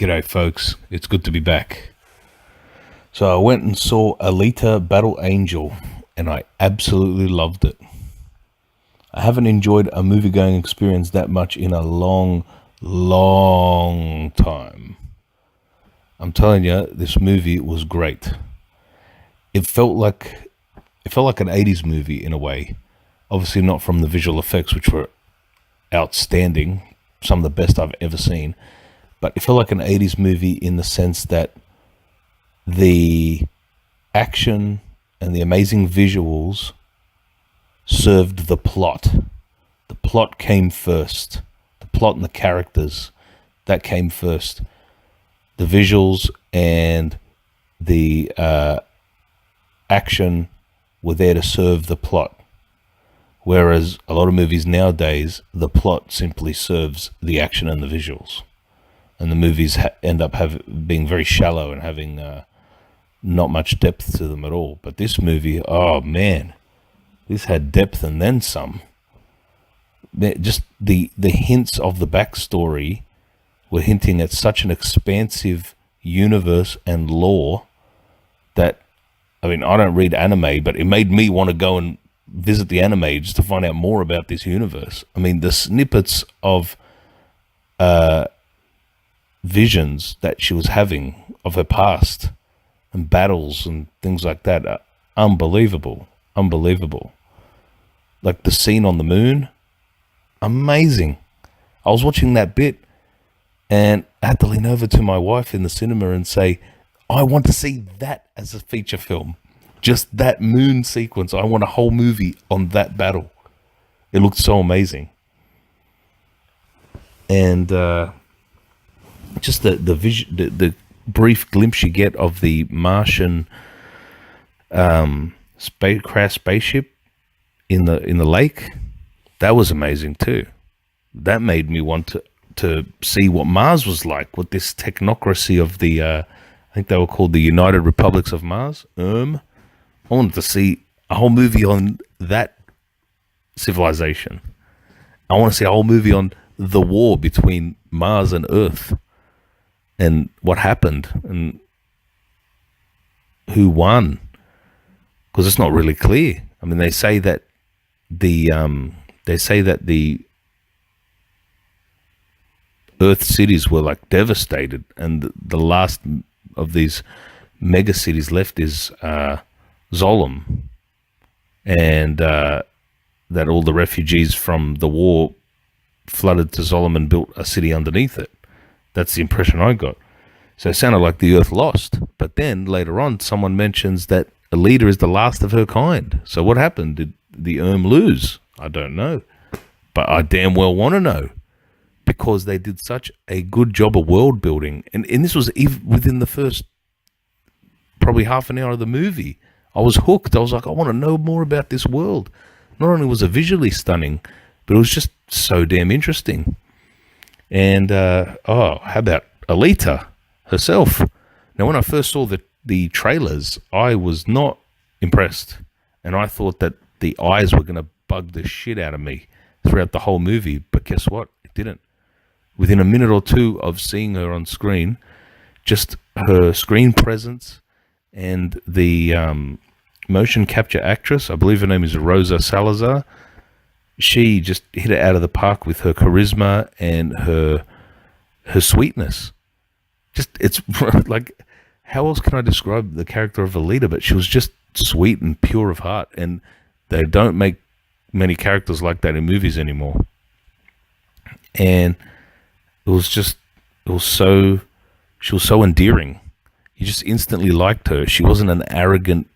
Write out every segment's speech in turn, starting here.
G'day folks, it's good to be back. So I went and saw Alita Battle Angel and I absolutely loved it. I haven't enjoyed a movie-going experience that much in a long time. I'm telling you, this movie was great. It felt like an 80s movie in a way. Obviously not from the visual effects, which were outstanding, some of the best I've ever seen. But it felt like an 80s movie in the sense that the action and the amazing visuals served the plot. The plot came first. The plot and the characters, that came first. The visuals and the action were there to serve the plot. Whereas a lot of movies nowadays, the plot simply serves the action and the visuals. And the movies end up being very shallow and having not much depth to them at all. But this movie, oh man, this had depth and then some. Just the hints of the backstory were hinting at such an expansive universe and lore that, I mean, I don't read anime, but it made me want to go and visit the anime just to find out more about this universe. I mean, the snippets of visions that she was having of her past and battles and things like that are unbelievable. Like the scene on the moon, amazing. I was watching that bit and I had to lean over to my wife in the cinema and say, I want to see that as a feature film. Just that moon sequence. I want a whole movie on that battle. It looked so amazing. And just the vision, the brief glimpse you get of the Martian crash spaceship in the lake, that was amazing too. That made me want to see what Mars was like, what this technocracy of the I think they were called the United Republics of Mars. I wanted to see a whole movie on that civilization. I want to see a whole movie on the war between Mars and Earth and what happened and who won, because it's not really clear. I mean, they say that the Earth cities were like devastated, and the last of these mega cities left is Zolom, and that all the refugees from the war flooded to Zolom and built a city underneath it. That's the impression I got. So it sounded like the Earth lost. But then later on, someone mentions that Alita is the last of her kind. So what happened? Did the lose? I don't know. But I damn well want to know, because they did such a good job of world building. And this was even within the first probably half an hour of the movie. I was hooked. I was like, I want to know more about this world. Not only was it visually stunning, but it was just so damn interesting. And, how about Alita herself? Now, when I first saw the trailers, I was not impressed. And I thought that the eyes were going to bug the shit out of me throughout the whole movie. But guess what? It didn't. Within a minute or two of seeing her on screen, just her screen presence and the motion capture actress, I believe her name is Rosa Salazar, she just hit it out of the park with her charisma and her sweetness. Just, it's like, how else can I describe the character of Alita? But she was just sweet and pure of heart, and they don't make many characters like that in movies anymore. And she was so endearing. You just instantly liked her. She wasn't an arrogant,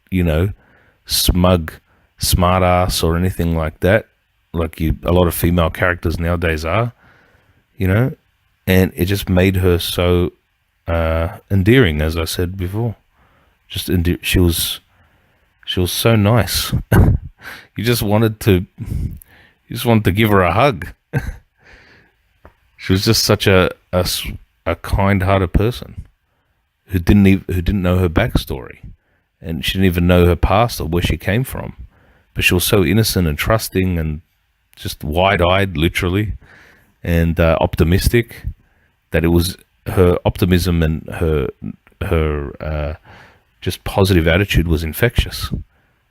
smug smartass or anything like that, like a lot of female characters nowadays are, and it just made her so endearing, as I said before. She was so nice. you just wanted to give her a hug. She was just such a kind-hearted person who didn't know her backstory, and she didn't even know her past or where she came from. But she was so innocent and trusting and just wide-eyed, literally, and optimistic, that it was her optimism and her just positive attitude was infectious.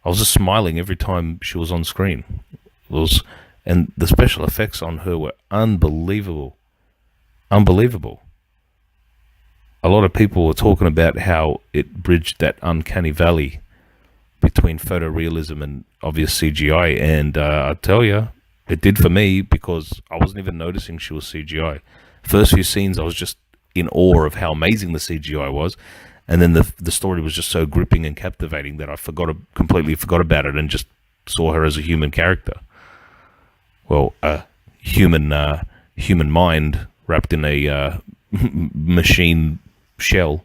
I was just smiling every time she was on screen. And the special effects on her were unbelievable. Unbelievable. A lot of people were talking about how it bridged that uncanny valley between photorealism and obvious CGI, and I tell you, it did for me, because I wasn't even noticing she was CGI. First few scenes, I was just in awe of how amazing the CGI was, and then the story was just so gripping and captivating that I completely forgot about it and just saw her as a human character. Well, human mind wrapped in a machine shell.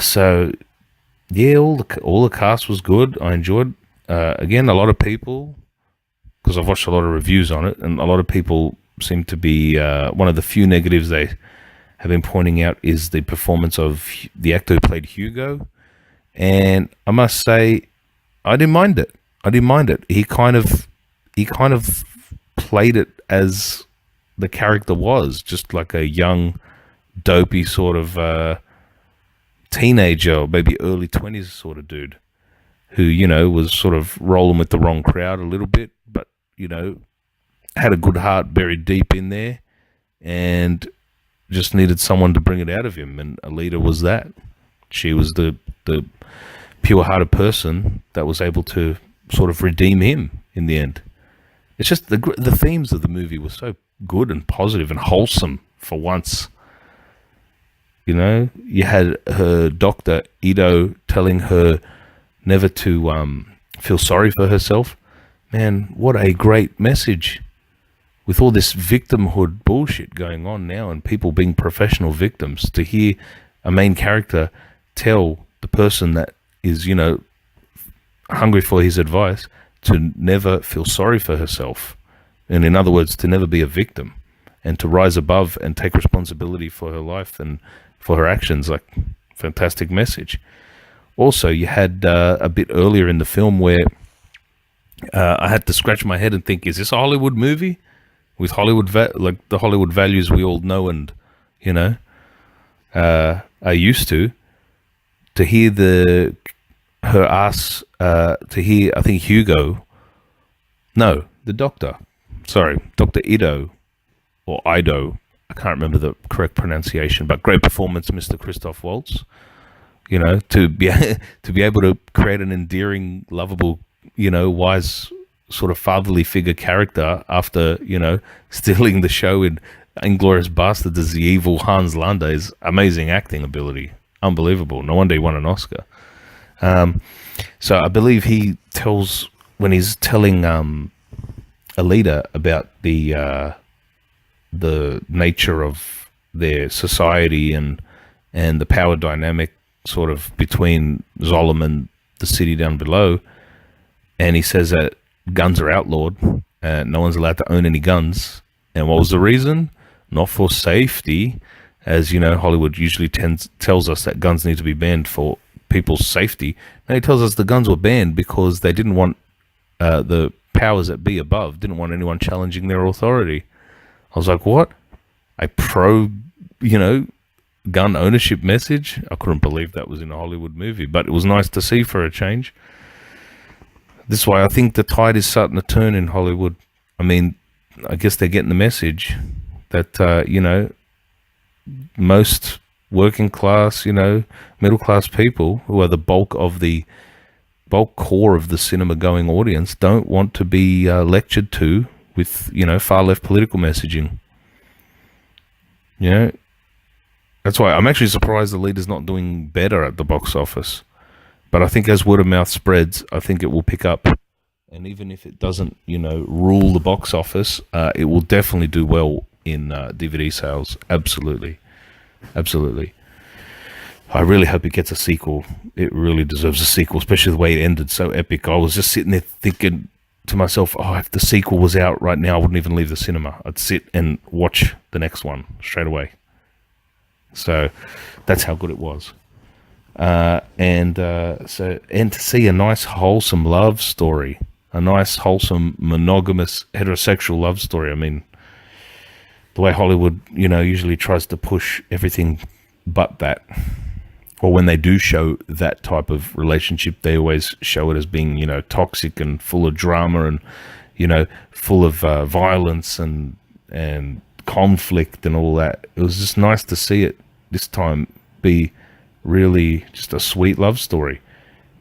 So yeah, all the cast was good. I enjoyed. Again, a lot of people, because I've watched a lot of reviews on it, and a lot of people seem to be one of the few negatives they have been pointing out is the performance of the actor who played Hugo. And I must say, I didn't mind it. He kind of played it as the character was, just like a young, dopey sort of teenager, or maybe early 20s sort of dude who, was sort of rolling with the wrong crowd a little bit, but, had a good heart buried deep in there and just needed someone to bring it out of him. And Alita was that. She was the pure-hearted person that was able to sort of redeem him in the end. It's just the themes of the movie were so good and positive and wholesome for once. You had her doctor, Ido, telling her never to feel sorry for herself. Man, what a great message. With all this victimhood bullshit going on now and people being professional victims, to hear a main character tell the person that is, hungry for his advice to never feel sorry for herself. And in other words, to never be a victim and to rise above and take responsibility for her life and for her actions. Like, fantastic message. Also, you had a bit earlier in the film where I had to scratch my head and think, is this a Hollywood movie? With Hollywood, like the Hollywood values we all know and, are used to hear to hear, I think Hugo, no, the doctor, sorry, Dr. Ido, or Ido, I can't remember the correct pronunciation, but great performance, Mr. Christoph Waltz, to be able to create an endearing, lovable, wise sort of fatherly figure character after, stealing the show in Inglourious Basterds as the evil Hans Landa is amazing acting ability. Unbelievable. No wonder he won an Oscar. So I believe he tells, when he's telling Alita about the nature of their society and the power dynamic sort of between Zolom and the city down below, and he says that guns are outlawed and no one's allowed to own any guns. And what was the reason? Not for safety, as Hollywood usually tells us that guns need to be banned for people's safety. No, he tells us the guns were banned because they didn't want the powers that be above didn't want anyone challenging their authority. I was like, what? A pro, gun ownership message? I couldn't believe that was in a Hollywood movie, but it was nice to see for a change. This way, I think the tide is starting to turn in Hollywood. I mean, I guess they're getting the message that, most working class, middle class people who are the bulk core of the cinema going audience don't want to be lectured to with, far left political messaging. That's why I'm actually surprised the leader's not doing better at the box office. But I think as word of mouth spreads, I think it will pick up. And even if it doesn't, rule the box office, it will definitely do well in DVD sales. Absolutely. Absolutely. I really hope it gets a sequel. It really deserves a sequel, especially the way it ended. So epic. I was just sitting there thinking to myself, if the sequel was out right now, I wouldn't even leave the cinema. I'd sit and watch the next one straight away. So that's how good it was. And to see a nice wholesome love story, a nice wholesome monogamous heterosexual love story. I mean, the way Hollywood, usually tries to push everything but that. Or when they do show that type of relationship, they always show it as being, toxic and full of drama and, full of violence and conflict and all that. It was just nice to see it this time be really just a sweet love story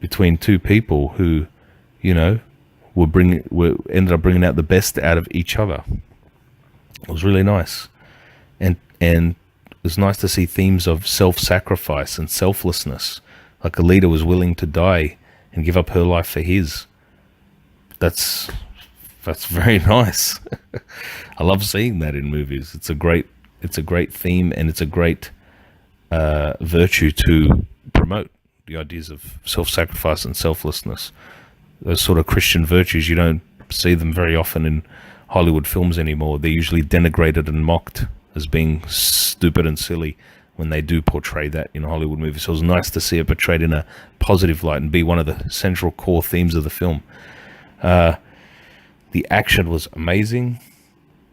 between two people who, ended up bringing out the best out of each other. It was really nice. And it was nice to see themes of self-sacrifice and selflessness. Like Alita was willing to die and give up her life for his. That's very nice. I love seeing that in movies. It's a great theme, and it's a great virtue to promote the ideas of self-sacrifice and selflessness. Those sort of Christian virtues, you don't see them very often in Hollywood films anymore. They're usually denigrated and mocked as being stupid and silly when they do portray that in Hollywood movies. So it was nice to see it portrayed in a positive light and be one of the central core themes of the film. The action was amazing.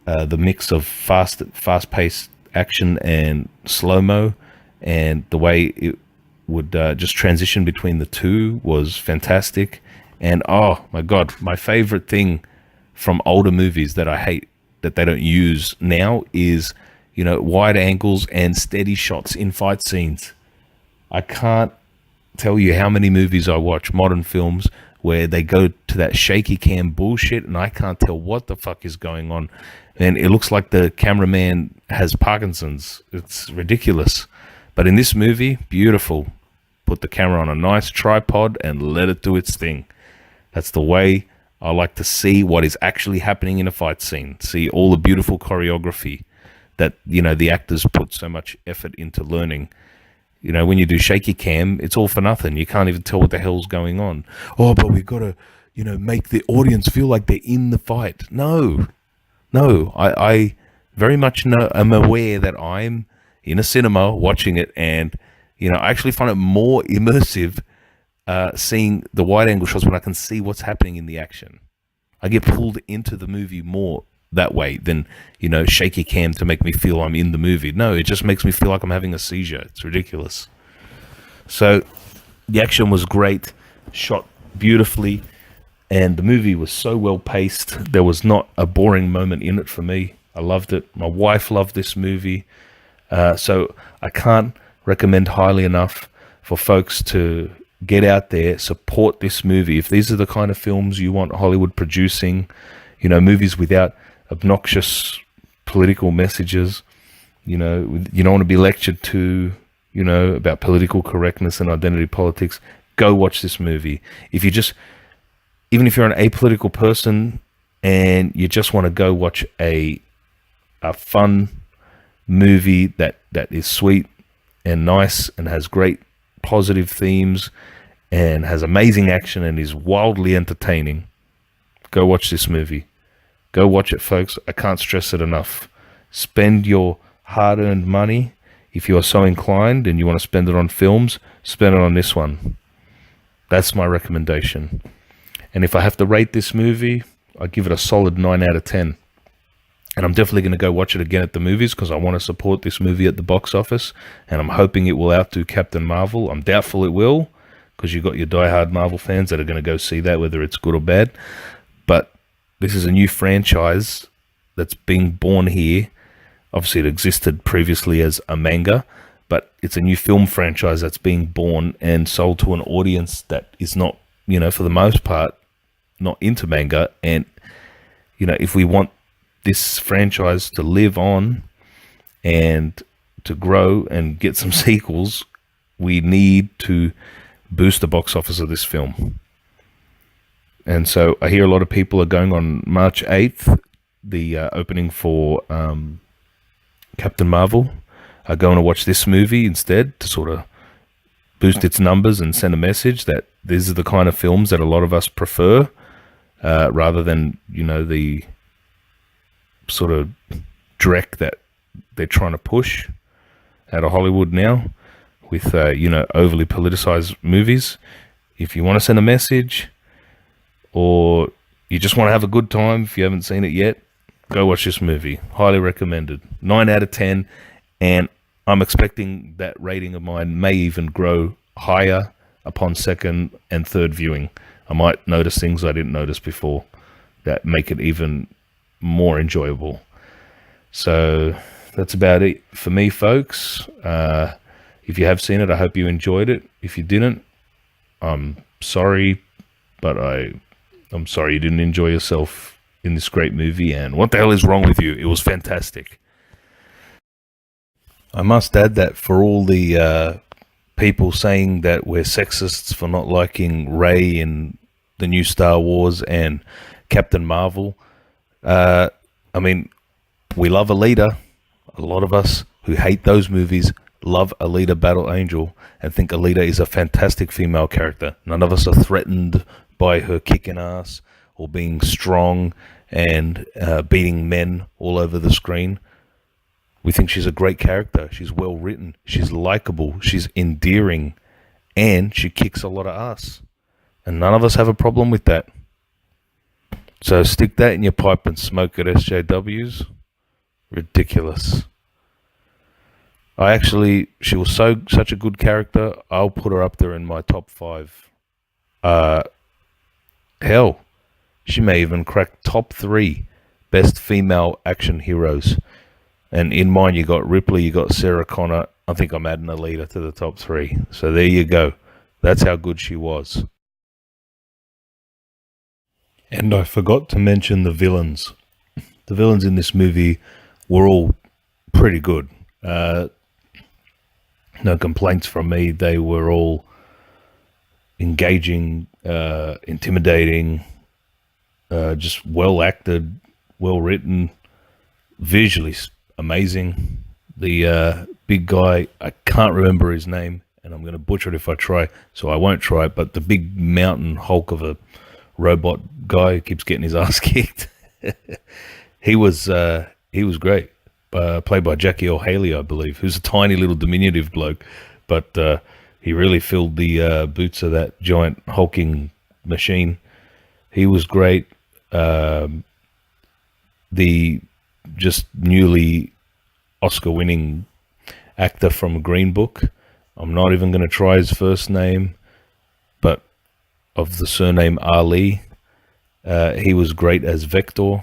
The mix of fast-paced action and slow-mo, and the way it would just transition between the two was fantastic. And oh my God, my favorite thing from older movies that I hate that they don't use now is, wide angles and steady shots in fight scenes. I can't tell you how many movies I watch, modern films, where they go to that shaky cam bullshit and I can't tell what the fuck is going on. And it looks like the cameraman has Parkinson's. It's ridiculous. But in this movie, beautiful. Put the camera on a nice tripod and let it do its thing. That's the way I like to see what is actually happening in a fight scene. See all the beautiful choreography that, the actors put so much effort into learning. When you do shaky cam, it's all for nothing. You can't even tell what the hell's going on. Oh, but we've got to, make the audience feel like they're in the fight. No, I very much am aware that I'm in a cinema watching it, and, I actually find it more immersive seeing the wide angle shots when I can see what's happening in the action. I get pulled into the movie more that way than, shaky cam to make me feel I'm in the movie. No, it just makes me feel like I'm having a seizure. It's ridiculous. So the action was great, shot beautifully, and the movie was so well paced. There was not a boring moment in it for me. I loved it. My wife loved this movie. So I can't recommend highly enough for folks to get out there, support this movie. If these are the kind of films you want Hollywood producing, movies without obnoxious political messages, you don't want to be lectured to, about political correctness and identity politics, go watch this movie. Even if you're an apolitical person and you just want to go watch a fun movie that is sweet and nice and has great positive themes and has amazing action and is wildly entertaining, go watch this movie. Go watch it, folks. I can't stress it enough. Spend your hard-earned money. If you are so inclined and you want to spend it on films, spend it on this one. That's my recommendation. And if I have to rate this movie, I give it a solid 9 out of 10. And I'm definitely going to go watch it again at the movies because I want to support this movie at the box office. And I'm hoping it will outdo Captain Marvel. I'm doubtful it will because you've got your diehard Marvel fans that are going to go see that, whether it's good or bad. But this is a new franchise that's being born here. Obviously, it existed previously as a manga, but it's a new film franchise that's being born and sold to an audience that is not, for the most part, not into manga. And, if we want this franchise to live on and to grow and get some sequels, we need to boost the box office of this film. And so I hear a lot of people are going on March 8th, the opening for Captain Marvel, are going to watch this movie instead to sort of boost its numbers and send a message that these are the kind of films that a lot of us prefer, rather than, the sort of dreck that they're trying to push out of Hollywood now with, overly politicized movies. If you want to send a message or you just want to have a good time, if you haven't seen it yet, go watch this movie. Highly recommended. 9 out of 10. And I'm expecting that rating of mine may even grow higher upon second and third viewing. I might notice things I didn't notice before that make it even more enjoyable. So that's about it for me, folks. If you have seen it, I hope you enjoyed it. If you didn't, I'm sorry, but I'm sorry you didn't enjoy yourself in this great movie. And what the hell is wrong with you? It was fantastic. I must add that for all the people saying that we're sexists for not liking Rey in the new Star Wars and Captain Marvel, I mean, we love Alita. A lot of us who hate those movies love Alita Battle Angel and think Alita is a fantastic female character. None of us are threatened by her kicking ass or being strong and beating men all over the screen. We think she's a great character. She's well written. She's likable. She's endearing. And she kicks a lot of ass. And none of us have a problem with that. So stick that in your pipe and smoke at SJWs. Ridiculous. She was such a good character. I'll put her up there in my top 5. Hell, she may even crack top 3 best female action heroes. And in mine, you got Ripley, you got Sarah Connor. I think I'm adding Alita to the top 3. So there you go. That's how good she was. And I forgot to mention the villains. The villains in this movie were all pretty good. No complaints from me. They were all engaging, intimidating, just well acted, well written, visually amazing. The big guy, I can't remember his name, and I'm going to butcher it if I try, so I won't try it, but the big mountain hulk of a robot guy who keeps getting his ass kicked. He was great. Played by Jackie O'Haley, I believe, who's a tiny little diminutive bloke, but he really filled the boots of that giant hulking machine. He was great. The just newly Oscar-winning actor from Green Book, I'm not even going to try his first name, but of the surname Ali, he was great as Vector,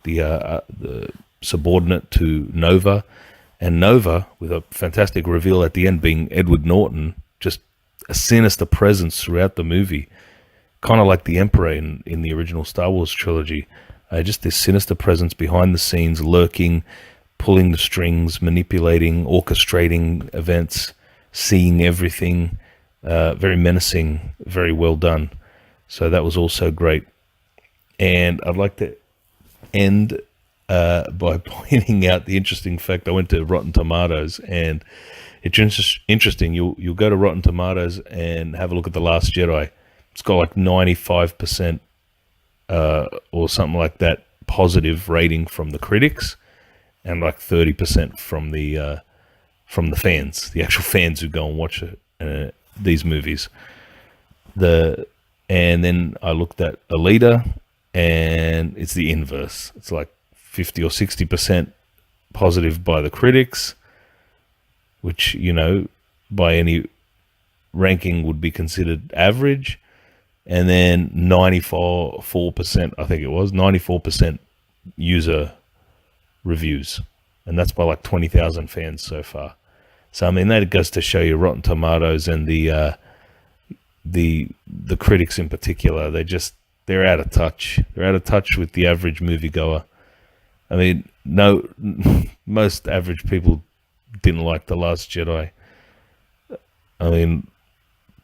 the subordinate to Nova, and Nova, with a fantastic reveal at the end being Edward Norton, just a sinister presence throughout the movie, kind of like the Emperor in the original Star Wars trilogy. Just this sinister presence behind the scenes, lurking, pulling the strings, manipulating, orchestrating events, seeing everything. Very menacing, very well done. So that was also great. And I'd like to end by pointing out the interesting fact. I went to Rotten Tomatoes, and it's interesting. You'll go to Rotten Tomatoes and have a look at The Last Jedi. It's got like 95% or something like that positive rating from the critics, and like 30% from the fans, the actual fans who go and watch these movies. And then I looked at Alita, and it's the inverse. It's like 50 or 60% positive by the critics, which, you know, by any ranking would be considered average. And then 94%, I think it was, 94% user reviews. And that's by like 20,000 fans so far. So, I mean, that goes to show you Rotten Tomatoes and the critics in particular. They're out of touch. They're out of touch with the average moviegoer. I mean, most average people didn't like The Last Jedi. I mean,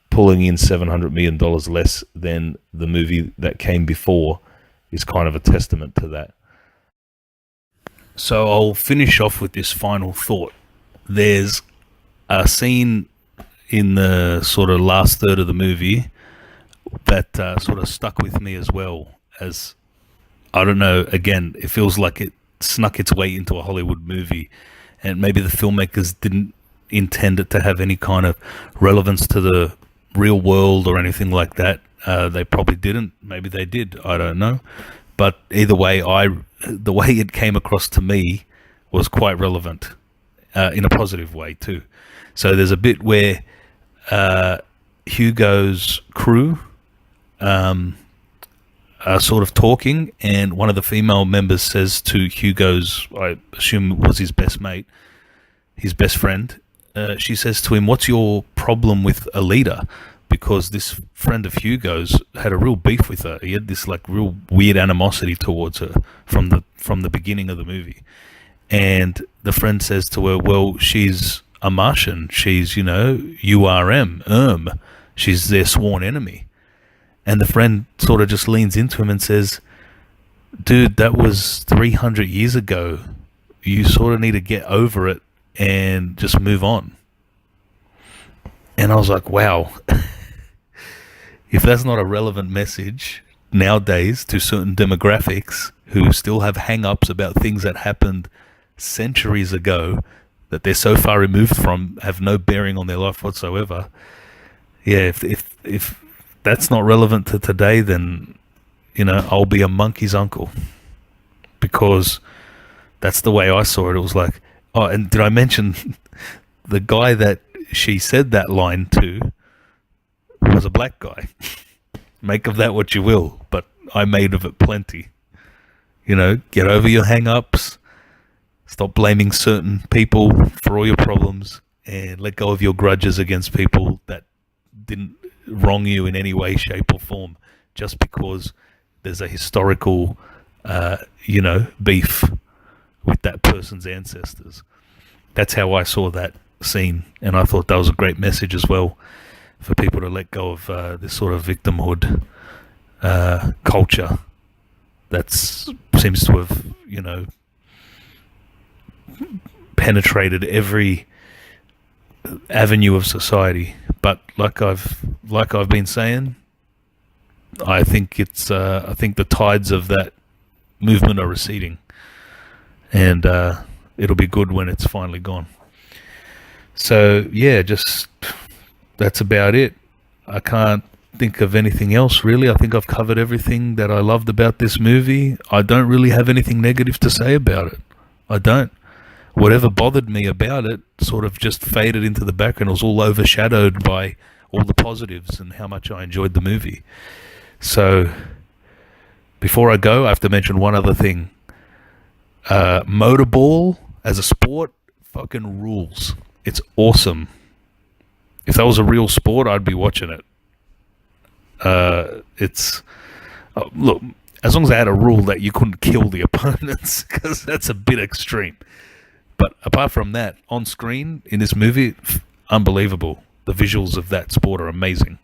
pulling in $700 million less than the movie that came before is kind of a testament to that. So I'll finish off with this final thought. There's a scene in the sort of last third of the movie that sort of stuck with me as well. As, I don't know, again, it feels like it snuck its way into a Hollywood movie, and maybe the filmmakers didn't intend it to have any kind of relevance to the real world or anything like that. They probably didn't. Maybe they did. I don't know. But either way, I the way it came across to me was quite relevant in a positive way too. So there's a bit where Hugo's crew are sort of talking, and one of the female members says to Hugo's, I assume was his best mate, his best friend, she says to him, "What's your problem with Alita?" Because this friend of Hugo's had a real beef with her. He had this like real weird animosity towards her from the beginning of the movie. And the friend says to her, "Well, she's a Martian. She's, URM. She's their sworn enemy." And the friend sort of just leans into him and says, "Dude, that was 300 years ago. You sort of need to get over it and just move on." And I was like, wow. If that's not a relevant message nowadays to certain demographics who still have hang-ups about things that happened centuries ago that they're so far removed from, have no bearing on their life whatsoever. Yeah, if that's not relevant to today, then, I'll be a monkey's uncle. Because that's the way I saw it. It was like, oh, and did I mention the guy that she said that line to was a black guy? Make of that what you will, but I made of it plenty. Get over your hang-ups, stop blaming certain people for all your problems, and let go of your grudges against people that didn't wrong you in any way, shape or form, just because there's a historical beef with that person's ancestors. That's how I saw that scene, and I thought that was a great message as well for people to let go of this sort of victimhood culture that seems to have penetrated every avenue of society. But like I've been saying, I think the tides of that movement are receding, and it'll be good when it's finally gone. So yeah, just that's about it. I can't think of anything else really. I think I've covered everything that I loved about this movie. I don't really have anything negative to say about it. I don't. Whatever bothered me about it sort of just faded into the background. It was all overshadowed by all the positives and how much I enjoyed the movie. So before I go, I have to mention one other thing. Motorball as a sport fucking rules. It's awesome. If that was a real sport, I'd be watching it. Look, as long as I had a rule that you couldn't kill the opponents, because that's a bit extreme. But apart from that, on screen in this movie, unbelievable. The visuals of that sport are amazing.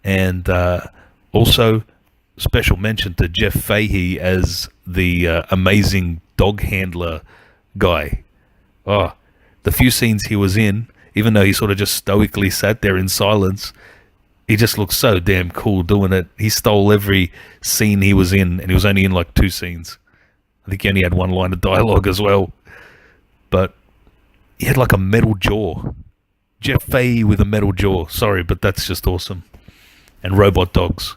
And also, special mention to Jeff Fahey as the amazing dog handler guy. Oh, the few scenes he was in, even though he sort of just stoically sat there in silence, he just looked so damn cool doing it. He stole every scene he was in, and he was only in like 2 scenes. I think he only had 1 line of dialogue as well. But he had like a metal jaw. Jeff Fahey with a metal jaw. Sorry, but that's just awesome. And robot dogs.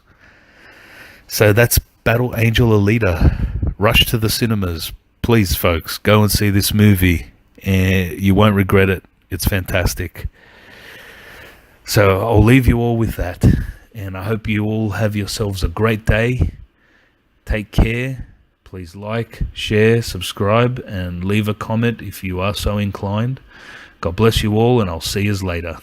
So that's Battle Angel Alita. Rush to the cinemas. Please, folks, go and see this movie. And you won't regret it. It's fantastic. So I'll leave you all with that. And I hope you all have yourselves a great day. Take care. Please like, share, subscribe, and leave a comment if you are so inclined. God bless you all, and I'll see you later.